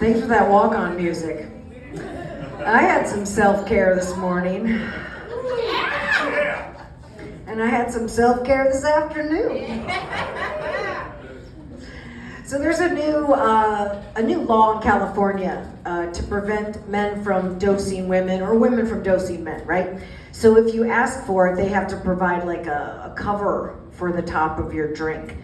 Thanks for that walk-on music. I had some self-care this morning. And I had some self-care this afternoon. So there's a new law in California to prevent men from dosing women or women from dosing men, right? So if you ask for it, they have to provide like a cover for the top of your drink.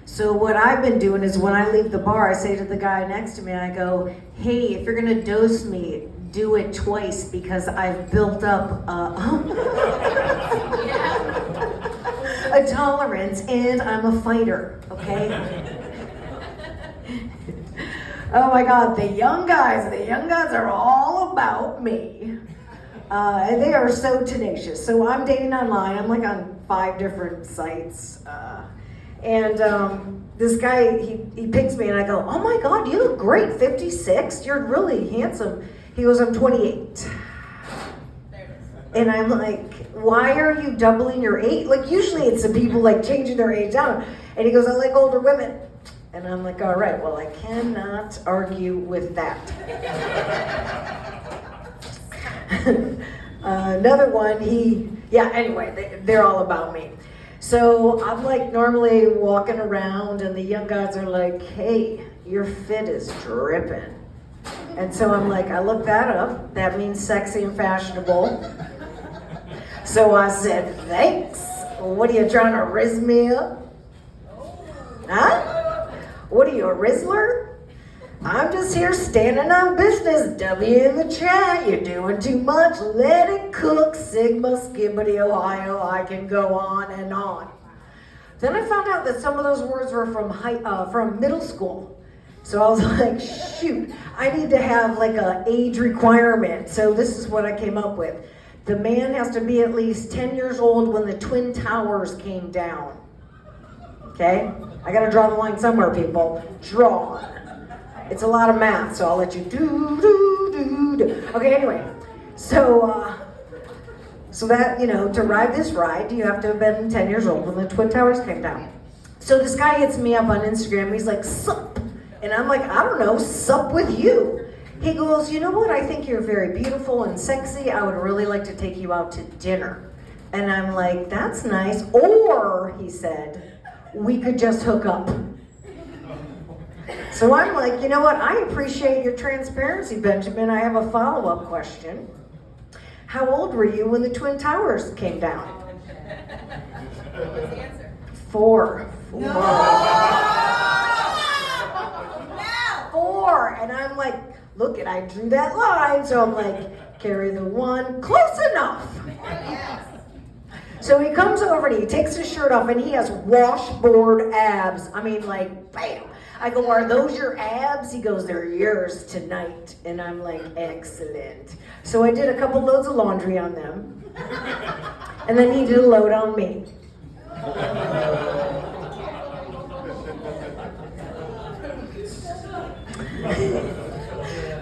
So what I've been doing is when I leave the bar, I say to the guy next to me, I go, hey, if you're gonna dose me, do it twice because I've built up a tolerance and I'm a fighter, okay? Oh my God, the young guys are all about me. And they are so tenacious. So I'm dating online, I'm like on 5 different sites. This guy, he picks me and I go, oh my God, you look great, 56, you're really handsome. He goes, I'm 28. And I'm like, why are you doubling your age? Like usually it's the people like changing their age down. And he goes, I like older women. And I'm like, all right, well, I cannot argue with that. Another one, anyway, they're all about me. So I'm like normally walking around and the young guys are like, hey, your fit is dripping. And so I'm like, I looked that up. That means sexy and fashionable. So I said, thanks. What are you trying to rizz me up? Huh? What are you, a Rizzler? I'm just here standing on business. W in the chat. You're doing too much. Let it cook. Sigma, Skibbity, Ohio. I can go on and on. Then I found out that some of those words were from middle school. So I was like, shoot, I need to have like an age requirement. So this is what I came up with. The man has to be at least 10 years old when the Twin Towers came down. Okay? I gotta draw the line somewhere, people. Draw. It's a lot of math, so I'll let you do. Okay, anyway. So that, to ride this ride, you have to have been 10 years old when the Twin Towers came down. So this guy hits me up on Instagram. He's like, sup? And I'm like, I don't know, sup with you. He goes, you know what? I think you're very beautiful and sexy. I would really like to take you out to dinner. And I'm like, that's nice. Or, he said, we could just hook up. So I'm like, you know what? I appreciate your transparency, Benjamin. I have a follow-up question. How old were you when the Twin Towers came down? What was the answer? 4. No. 4. And I'm like, look, and I drew that line. So I'm like, carry the 1. Close enough. Yes. So he comes over and he takes his shirt off and he has washboard abs. I mean, like, bam. I go, are those your abs? He goes, they're yours tonight. And I'm like, excellent. So I did a couple loads of laundry on them. And then he did a load on me.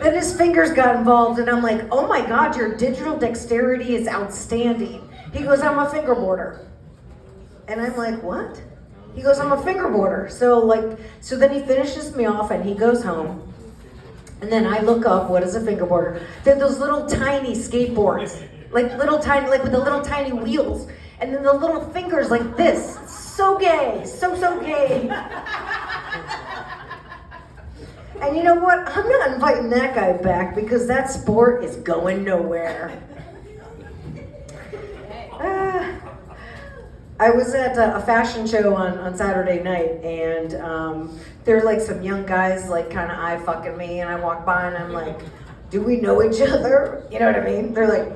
Then his fingers got involved and I'm like, oh my God, your digital dexterity is outstanding. He goes, I'm a fingerboarder. And I'm like, what? He goes, I'm a fingerboarder. So then he finishes me off and he goes home. And then I look up, what is a fingerboarder? They're those little tiny skateboards. Like with the little tiny wheels. And then the little fingers like this. So gay, so gay. And you know what? I'm not inviting that guy back because that sport is going nowhere. I was at a fashion show on Saturday night, and there were like some young guys like kind of eye fucking me, and I walked by and I'm like, do we know each other? You know what I mean? They're like,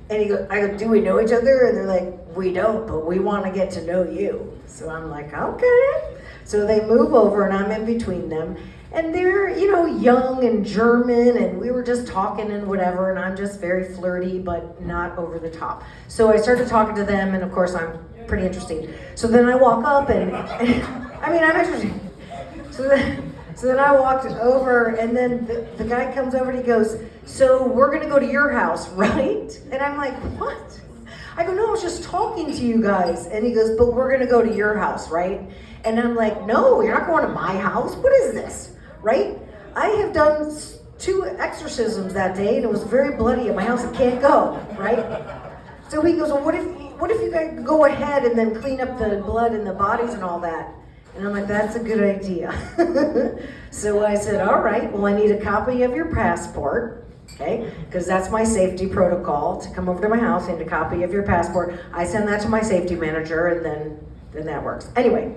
and I go, do we know each other? And they're like, we don't, but we want to get to know you. So I'm like, okay. So they move over and I'm in between them. And they're, young and German, and we were just talking and whatever, and I'm just very flirty, but not over the top. So I started talking to them, and of course I'm pretty interesting. So then I walk up, and I'm interesting. So then I walked over, and then the guy comes over and he goes, so we're gonna go to your house, right? And I'm like, what? I go, no, I was just talking to you guys. And he goes, but we're gonna go to your house, right? And I'm like, no, you're not going to my house. What is this, right? I have done 2 exorcisms that day, and it was very bloody at my house. I can't go, right? So he goes, well, what if you guys go ahead and then clean up the blood and the bodies and all that? And I'm like, that's a good idea. So I said, all right, well, I need a copy of your passport, okay? Because that's my safety protocol. To come over to my house, I need a copy of your passport. I send that to my safety manager, and then that works. Anyway,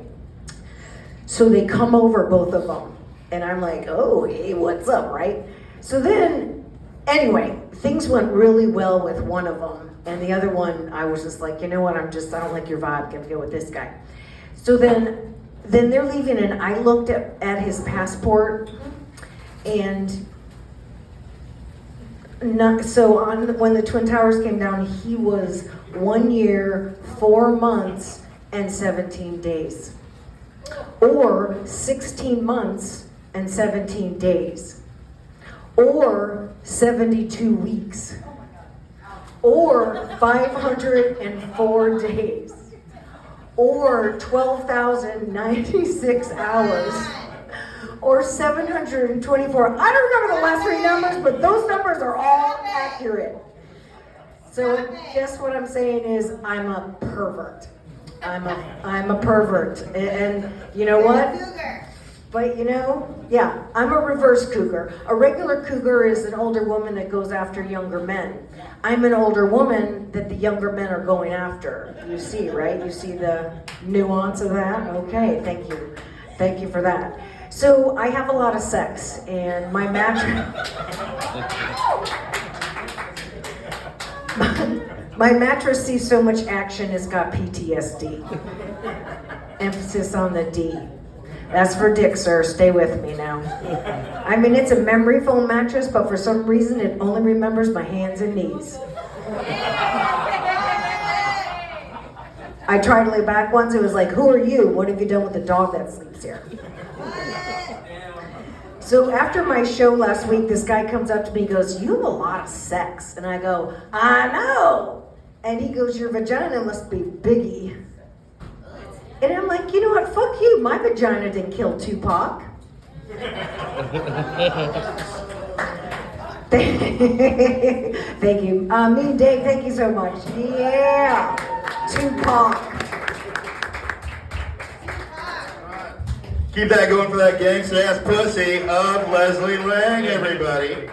so they come over, both of them. And I'm like, oh, hey, what's up, right? So then, anyway, things went really well with one of them. And the other one, I was just like, you know what, I don't like your vibe, gonna go with this guy. So then they're leaving, and I looked at his passport, and when the Twin Towers came down, he was 1 year, 4 months, and 17 days. Or 16 months and 17 days. Or 72 weeks. Or 504 days. Or 12,096 hours. Or 724. I don't remember the last 3 numbers, but those numbers are all accurate. So guess what I'm saying is I'm a pervert. I'm a pervert. And you know what? But yeah, I'm a reverse cougar. A regular cougar is an older woman that goes after younger men. I'm an older woman that the younger men are going after. You see, right? You see the nuance of that? Okay, thank you. Thank you for that. So I have a lot of sex, and my mattress... My mattress sees so much action, it's got PTSD. Emphasis on the D. That's for Dick, sir. Stay with me now. I mean, it's a memory foam mattress, but for some reason, it only remembers my hands and knees. I tried to lay back once. It was like, who are you? What have you done with the dog that sleeps here? So after my show last week, this guy comes up to me and goes, you have a lot of sex. And I go, I know. And he goes, your vagina must be biggie. And I'm like, you know what, fuck you. My vagina didn't kill Tupac. Thank you. Me and Dave, thank you so much. Yeah. Tupac. Keep that going for that gangsta ass pussy of Leslie Lang, everybody.